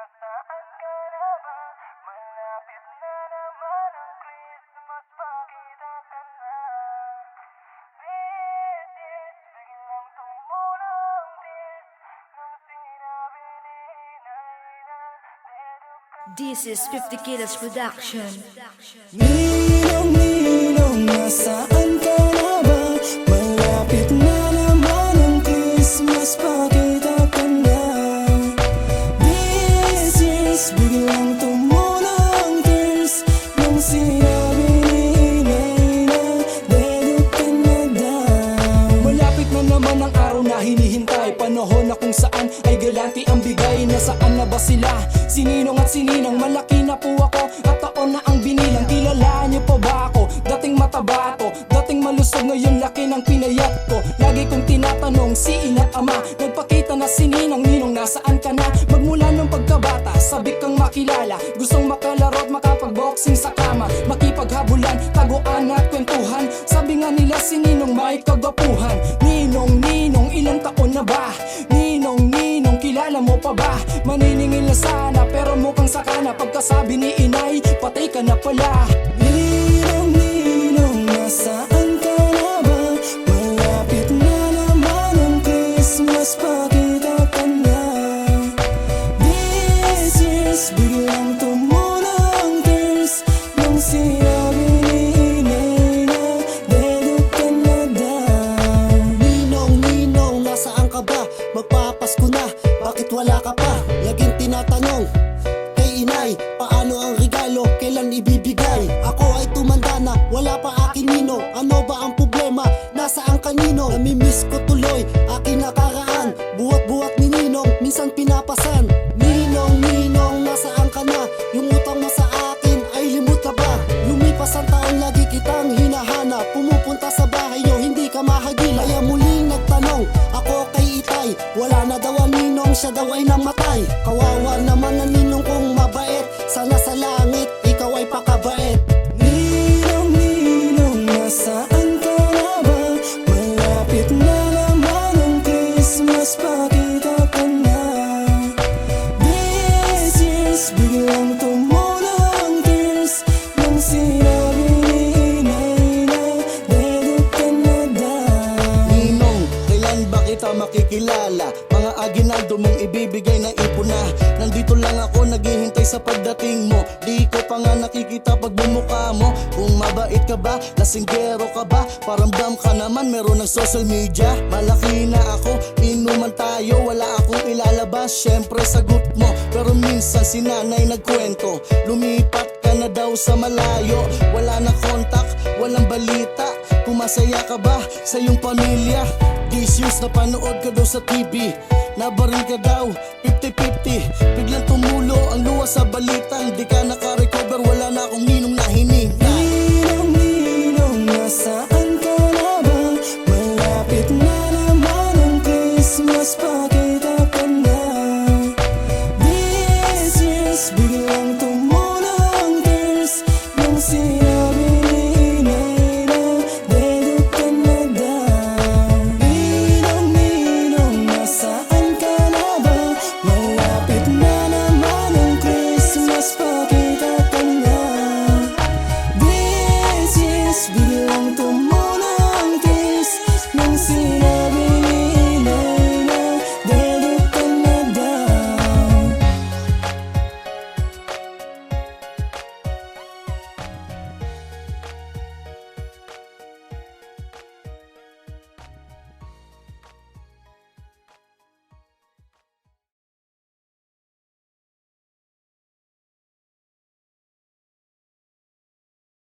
Nasaan ka na ba? Malapit na naman ang Christmas, pakita ka na. This is biglang tumulong this nung sinabi ni Naina, dedok ka. This is 50 Kilos Production. Ninong, ninong, nasaan ka na ba? Malapit na naman ang Christmas, pakita ka na. This is biglang tumulong tears nung sinabi ni Naina, dedok ka na daw. Malapit na naman ang araw na hinihintay, panahon na kung saan ay galante ang bigay. Nasaan na ba sila? Sininong at sininang, malaki na po ako at taon na ang binilang. Kilala niyo pa ba ako? Dating mataba to, dating malusog, ngayon laki ng pinayat ko. Lagi kong tinatanong si ina't ama, nagpakita na sininang, ninong nasaan ka na? Magmula nung pagkabata, sabik kang makilala, gustong makalaro at makapagboxing sa kama, makipaghabulan, taguan at kwentuhan. Sabi nga nila si ninong may kagapuhan. Ninong, ninong, ilang taon na ba? Ninong, ninong, kilala mo pa ba? Maniningil na sana pero mukhang sakana, pagkasabi ni inay, patay ka na pala. Ninong, ninong, nasaan ka na ba? Malapit na naman ang Christmas, pakita ka na. This is biglang tumulong tears nung sinabi ni Naina, dedok ka na daw. Ninong, ninong, nasaan ka ba? Magpapasko na, bakit wala ka pa? Laging tinatanong kay inay, paano ang regalo, kailan ibibigay? Ako ay tumanda na, wala pa aking ninong. Ano ba ang problema? Nasaan ka ninong? Namimiss ko tuloy, aking nakaraan. Buhat-buhat ni ninong, minsan pinapasan. Ninong, ninong, nasaan ka na? Yung utang mo sa akin ay limot ka ba? Lumipas ang taon, lagi kitang hinahanap. Pumupunta sa bahay nyo, hindi ka mahagila. Kaya muling nagtanong ako kay itay, wala na daw ang ninong, siya daw ay namatay. Kawawa naman ang ninong kong mabait, sana sa langit ikaw ay pakabait. Ninong, ninong, nasaan ka na ba? Malapit na naman ang Christmas, pakita ka na. This is biglang tumulong tears nung sinabi ni Naina, dedok ka na daw. Ninong, kailan ba kita makikilala? Mga aginaldo mong ibibigay na ipon na. Nandito lang ako naghihintay sa pagdating mo. Di ko pa nga nakikita pag bumukha mo. Kung mabait ka ba, lasinggero ka ba? Paramdam ka naman meron ng social media. Malaki na ako, inuman tayo, wala akong ilalabas, syempre sagot mo. Pero minsan si nanay nagkwento, lumipat ka na daw sa malayo. Wala na kontak, walang balita. Kung masaya ka ba sa iyong pamilya? This years na panood ka daw sa TV, nabaril ka daw 50-50. Biglang tumulo ang luha sa balita, hindi ka nakarecover, wala na akong ninong na hininga. Ninong, ninong, nasaan